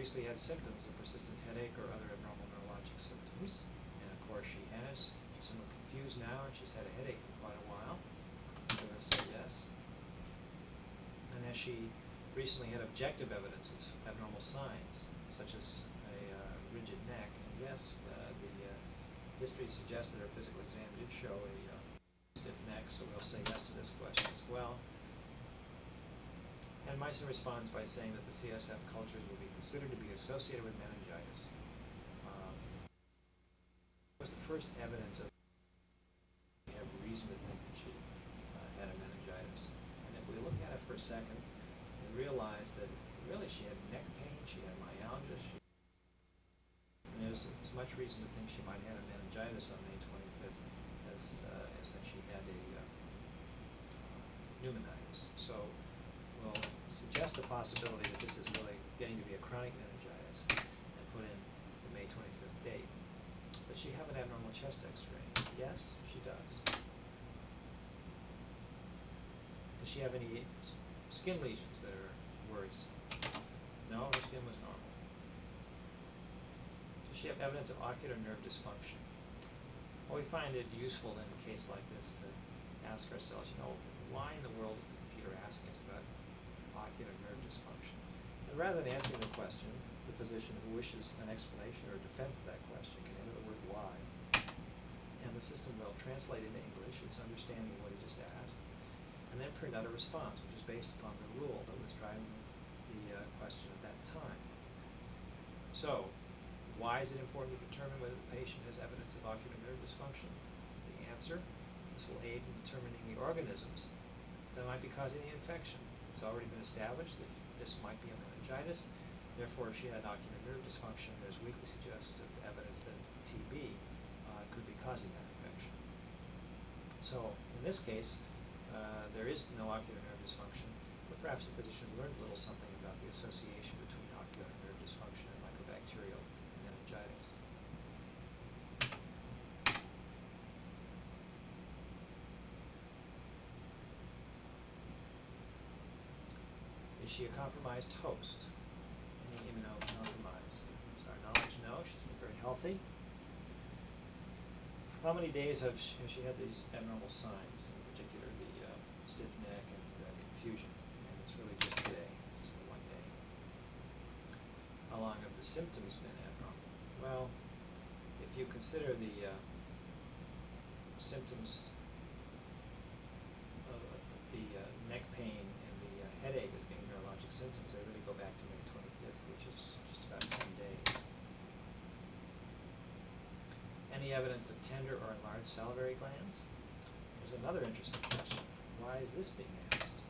previously had symptoms of persistent headache or other abnormal neurologic symptoms. And of course she has. She's somewhat confused now, and she's had a headache for quite a while. I'm going to say yes. And has she recently had objective evidence of abnormal signs, such as a rigid neck? And yes, the history suggests that her physical exam did show a stiff neck, so we'll say yes to this question as well. And MYCIN responds by saying that the CSF cultures will be considered to be associated with meningitis. Was the first evidence of we have reason to think that she had a meningitis. And if we look at it for a second and realize that really she had neck pain, she had myalgia, and there's as much reason to think she might have had a meningitis on May 25th as that she had a pneumonitis. So we'll suggest the possibility that this is really getting to be a chronic meningitis and put in the May 25th date. Does she have an abnormal chest x-ray? Yes, she does. Does she have any skin lesions that are worrisome? No, her skin was normal. Does she have evidence of ocular nerve dysfunction? Well, we find it useful in a case like this to ask ourselves, why in the world is the computer asking us about ocular nerve dysfunction? And rather than answering the question, the physician who wishes an explanation or defense of that question can enter the word why, and the system will translate into English its understanding of what he just asked, and then print out a response, which is based upon the rule that was driving the question at that time. So, why is it important to determine whether the patient has evidence of ocular nerve dysfunction? The answer: this will aid in determining the organisms that might be causing the infection. It's already been established that this might be a meningitis. Therefore, if she had ocular nerve dysfunction, there's weakly suggestive evidence that TB could be causing that infection. So, in this case, there is no ocular nerve dysfunction, but perhaps the physician learned a little something about the association between ocular nerve dysfunction and mycobacterial meningitis. Is she a compromised host? Any immunocompromised? To our knowledge, no. She's been very healthy. How many days has she had these abnormal signs, in particular the stiff neck and confusion? And it's really just today, just the one day. How long have the symptoms been abnormal? Well, if you consider the symptoms of the neck pain and the headache as being neurologic symptoms, they really go back to May 25th, which is just about 10 days. Any evidence of tender or enlarged salivary glands? There's another interesting question. Why is this being asked?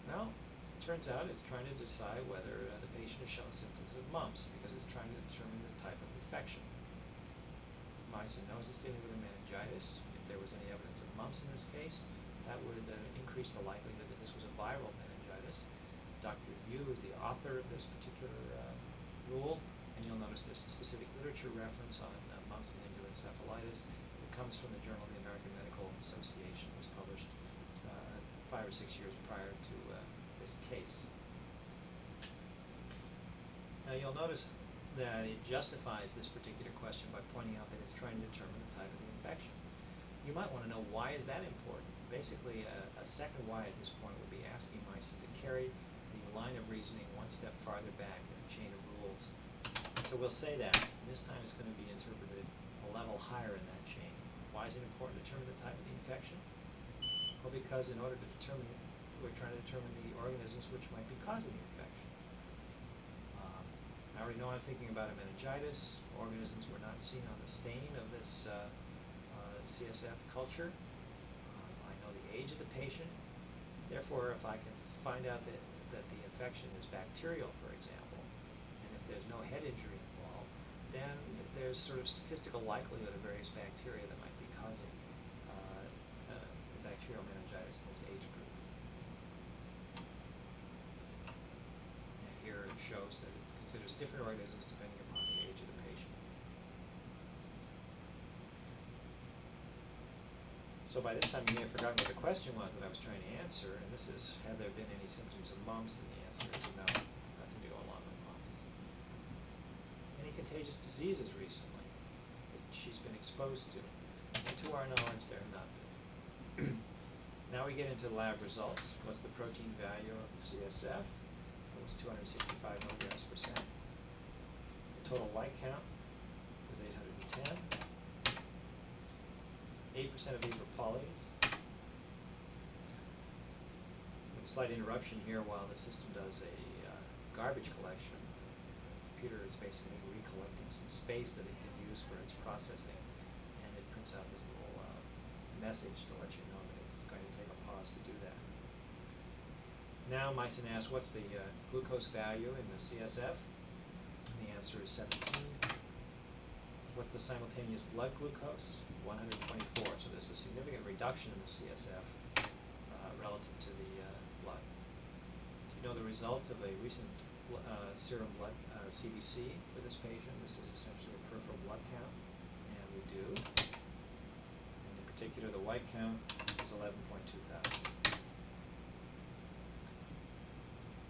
Well, it turns out it's trying to decide whether the patient has shown symptoms of mumps, because it's trying to determine the type of infection. MYCIN knows it's dealing with a meningitis. If there was any evidence of mumps in this case, that would increase the likelihood that this was a viral meningitis. Dr. Yu is the author of this particular rule, and you'll notice there's a specific literature reference on mumps meningeal encephalitis. It comes from the Journal of the American Medical Association. It was published 5 or 6 years prior to this case. Now you'll notice that it justifies this particular question by pointing out that it's trying to determine the type of the infection. You might want to know, why is that important? Basically, a second why at this point would be asking MYCIN to carry the line of reasoning one step farther back in a chain of rules. So we'll say that, and this time it's going to be interpreted a level higher in that chain. Why is it important to determine the type of the infection? Well, because in order to determine it, we're trying to determine the organisms which might be causing the infection. I already know I'm thinking about a meningitis. Organisms were not seen on the stain of this CSF culture. I know the age of the patient. Therefore, if I can find out that the infection is bacterial, for example, and if there's no head injury involved, then there's sort of statistical likelihood of various bacteria that might be causing bacterial meningitis in this age group. And here it shows that it considers different organisms depending upon the age of the patient. So by this time you may have forgotten what the question was that I was trying to answer, and this is, have there been any symptoms of mumps? And the answer is no. contagious diseases recently that she's been exposed to. And to our knowledge, there have not been. Now we get into lab results. What's the protein value of the CSF? It was 265 milligrams per cent. The total white count was 810. 8% of these were polys. A slight interruption here while the system does a garbage collection. The computer is basically recollecting some space that it can use for its processing, and it prints out this little message to let you know that it's going to take a pause to do that. Now MYCIN asks, what's the glucose value in the CSF? And the answer is 17. What's the simultaneous blood glucose? 124. So there's a significant reduction in the CSF relative to the blood. Do you know the results of a recent serum blood CBC for this patient? This is essentially a peripheral blood count, and we do. And in particular, the white count is 11.2 thousand.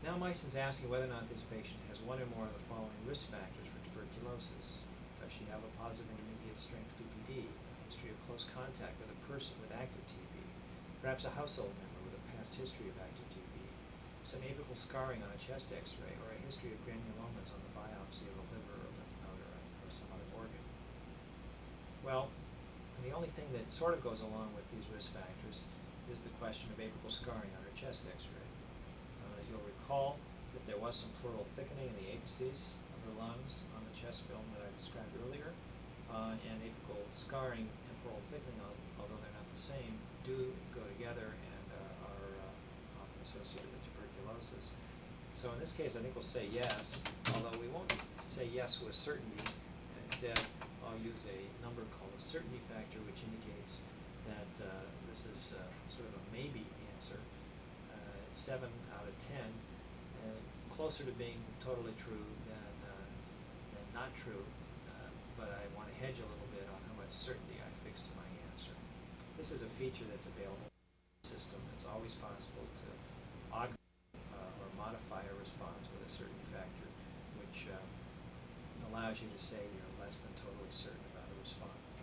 Now MYCIN's asking whether or not this patient has one or more of the following risk factors for tuberculosis. Does she have a positive intermediate strength PPD, a history of close contact with a person with active TB, perhaps a household member with a past history of active TB, some apical scarring on a chest x-ray, or a history of granulomas on the biopsy of a liver or lymph node or some other organ? Well, the only thing that sort of goes along with these risk factors is the question of apical scarring on her chest x-ray. You'll recall that there was some pleural thickening in the apices of her lungs on the chest film that I described earlier, and apical scarring and pleural thickening, although they're not the same, do go together and are often associated with tuberculosis. So in this case, I think we'll say yes, although we won't say yes with certainty. Instead, I'll use a number called a certainty factor, which indicates that this is sort of a maybe answer. 7 out of 10, closer to being totally true than not true, but I want to hedge a little bit on how much certainty I fix to my answer. This is a feature that's available in the system. It's always possible to augment or modify a response with a certainty factor, which allows you to say you're less than totally certain about a response,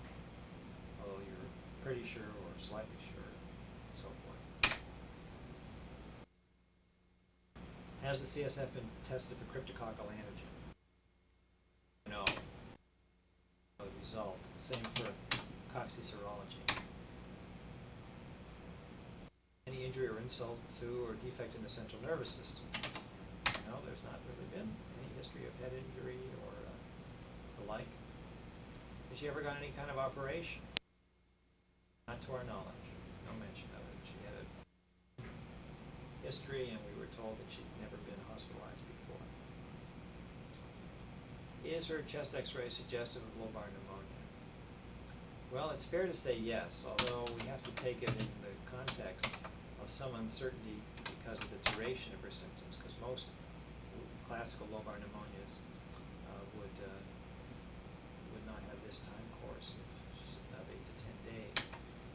although you're pretty sure or slightly sure, and so forth. Has the CSF been tested for cryptococcal antigen? No. The result. Same for cocci-serology. Any injury or insult to or defect in the central nervous system? No, there's not really been any history of head injury or the like. Has she ever got any kind of operation? Not to our knowledge. No mention of it. She had a history, and we were told that she'd never been hospitalized before. Is her chest x-ray suggestive of lobar pneumonia? Well, it's fair to say yes, although we have to take it in the context of some uncertainty because of the duration of her symptoms, because most classical lobar pneumonias would not have this time course of 8 to 10 days.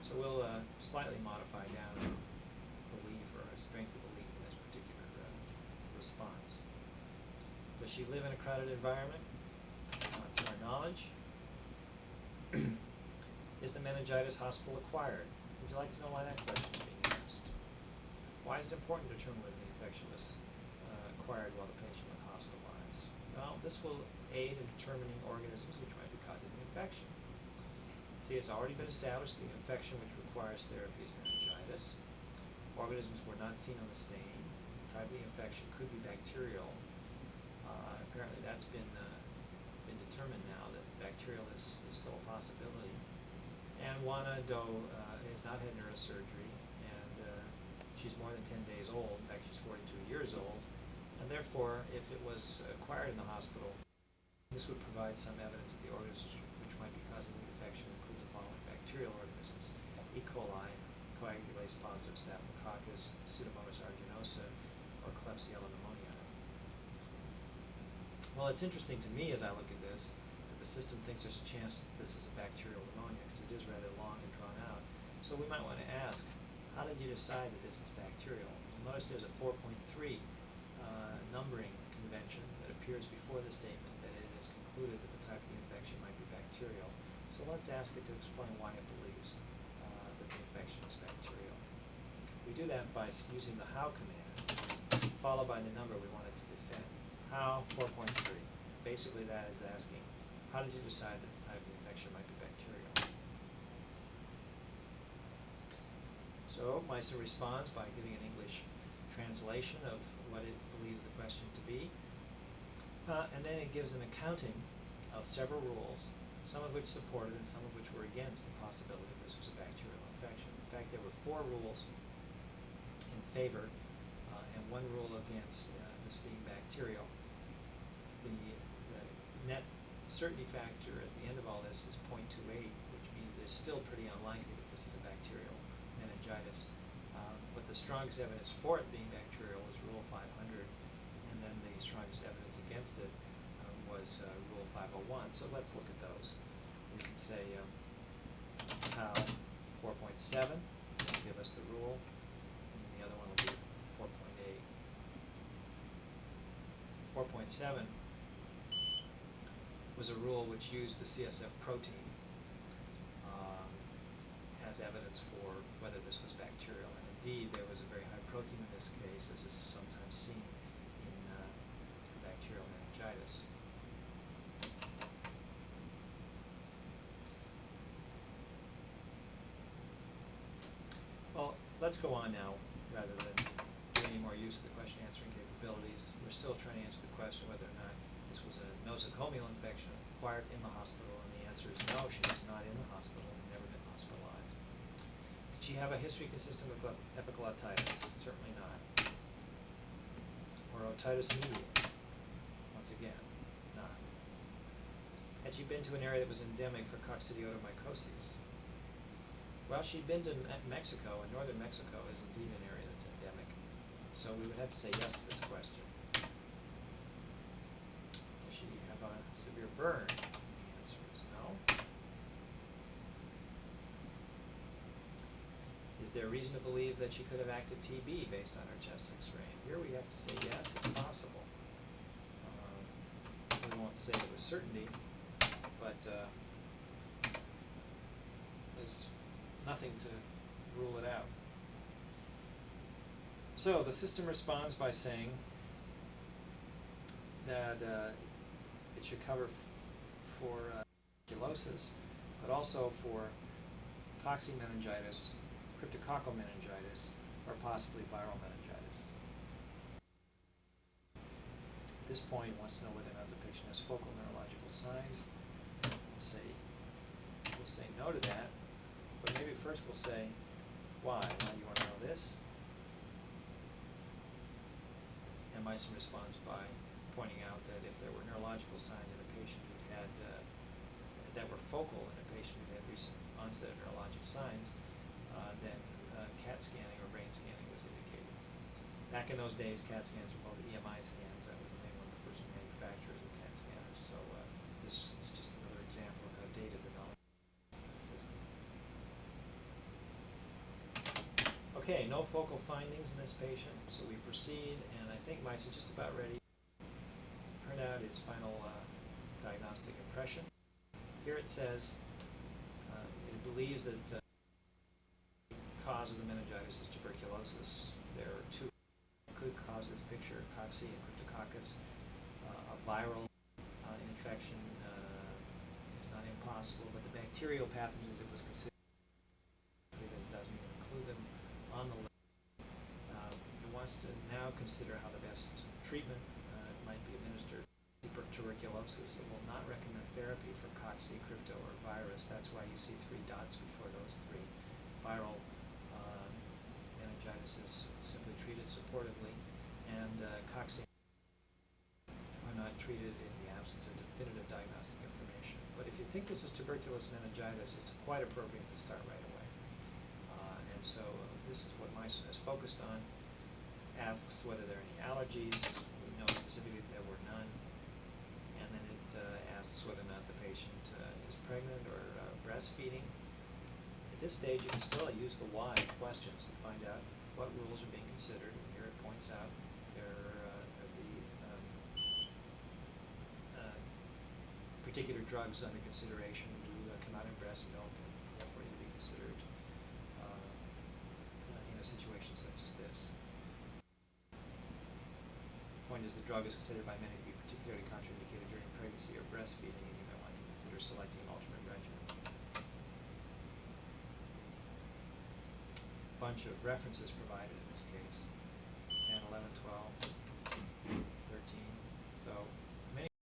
So we'll slightly modify down belief or strength of belief in this particular response. Does she live in a crowded environment? To our knowledge. Is the meningitis hospital acquired? Would you like to know why that question is being asked? Why is it important to determine whether the infection was acquired while the patient was hospitalized? Well, this will aid in determining organisms which might be causing the infection. See, it's already been established the infection which requires therapy is meningitis. Organisms were not seen on the stain. The type of the infection could be bacterial. Apparently that's been determined now that bacterial is still a possibility. And Juana Doe has not had neurosurgery, and she's more than 10 days old. In fact, she's 42 years old. And therefore, if it was acquired in the hospital, this would provide some evidence that the organisms which might be causing the infection include the following bacterial organisms: E. coli, coagulase positive staphylococcus, Pseudomonas aeruginosa, or Klebsiella pneumoniae. Well, it's interesting to me as I look at this that the system thinks there's a chance that this is a bacterial pneumonia because it is rather long and drawn out. So we might want to ask, how did you decide that this is bacterial? You'll notice there's a 4.3 numbering convention that appears before the statement that it is conclusive concluded that the type of the infection might be bacterial. So let's ask it to explain why it believes that the infection is bacterial. We do that by using the how command, followed by the number we want it to defend. How 4.3. Basically that is asking, how did you decide that the type of infection might be bacterial? So MYCIN responds by giving an English translation of what it believes the question to be. And then it gives an accounting of several rules, some of which supported and some of which were against the possibility that this was a bacterial infection. In fact, there were 4 rules in favor and 1 rule against this being bacterial. The net certainty factor at the end of all this is 0.28, which means it's still pretty unlikely that this is a bacterial meningitis. But the strongest evidence for it being bacterial is Rule 500, and then the strongest evidence against it was Rule 501. So let's look at those. We can say how 4.7 will give us the rule, and the other one will be 4.8. 4.7 was a rule which used the CSF protein as evidence for whether this was bacterial. And indeed, there was a very high protein in this case, as is sometimes seen in bacterial meningitis. Well, let's go on now, rather than do any more use of the question answering capabilities. We're still trying to answer the question whether or not this was a nosocomial infection acquired in the hospital, and the answer is no, she was not in the hospital and never been hospitalized. Did she have a history consistent with epiglottitis? Certainly not. Or otitis media? Once again, not. Had she been to an area that was endemic for coccidioidomycosis? Well, she'd been to Mexico, and northern Mexico is indeed an area that's endemic. So we would have to say yes to this question. Does she have a severe burn? The answer is no. Is there reason to believe that she could have active TB based on her chest X-ray? And here we have to say yes, it's possible. We won't say it with certainty, but there's nothing to rule it out. So the system responds by saying that it should cover for tuberculosis, but also for cocci-meningitis, cryptococcal meningitis, or possibly viral meningitis. At this point, it wants to know whether or not the patient has focal neurological signs. We'll say no to that. But maybe first we'll say, why? Why do you want to know this? And MYCIN responds by pointing out that if there were neurological signs in a patient who had, that were focal in a patient who had recent onset of neurologic signs, then CAT scanning or brain scanning was indicated. Back in those days, CAT scans were called EMI scans. That was the name of the first manufacturers of CAT scanners. So this is just another example of how dated the knowledge system. Okay, no focal findings in this patient, so we proceed, and I think MYCIN is just about ready to print out its final diagnostic impression. Here it says it believes that the cause of the meningitis is tuberculosis. There are 2 that could cause this picture, cocci and cryptococcus. A viral infection is not impossible, but the bacterial pathogens it was considered that doesn't even include them on the list. It wants to now consider how the best treatment might be administered for tuberculosis. It will not recommend therapy for cocci, crypto, or virus. That's why you see 3 dots before those 3. Viral meningitis is simply treated supportively, and cocci are not treated in the absence of definitive diagnostic information. But if you think this is tuberculous meningitis, it's quite appropriate to start right away. And so this is what MYCIN is focused on. Asks whether there are any allergies. We know specifically that there were none. And then it asks whether or not the patient is pregnant or breastfeeding. At this stage, you can still use the why questions to find out what rules are being considered. And here it points out particular drugs under consideration do come out in breast milk and therefore need to be considered in a situation such as this. The point is the drug is considered by many to be particularly contraindicated during pregnancy or breastfeeding, and you may want to consider selecting an alternate regimen. Bunch of references provided in this case, 10, 11, 12.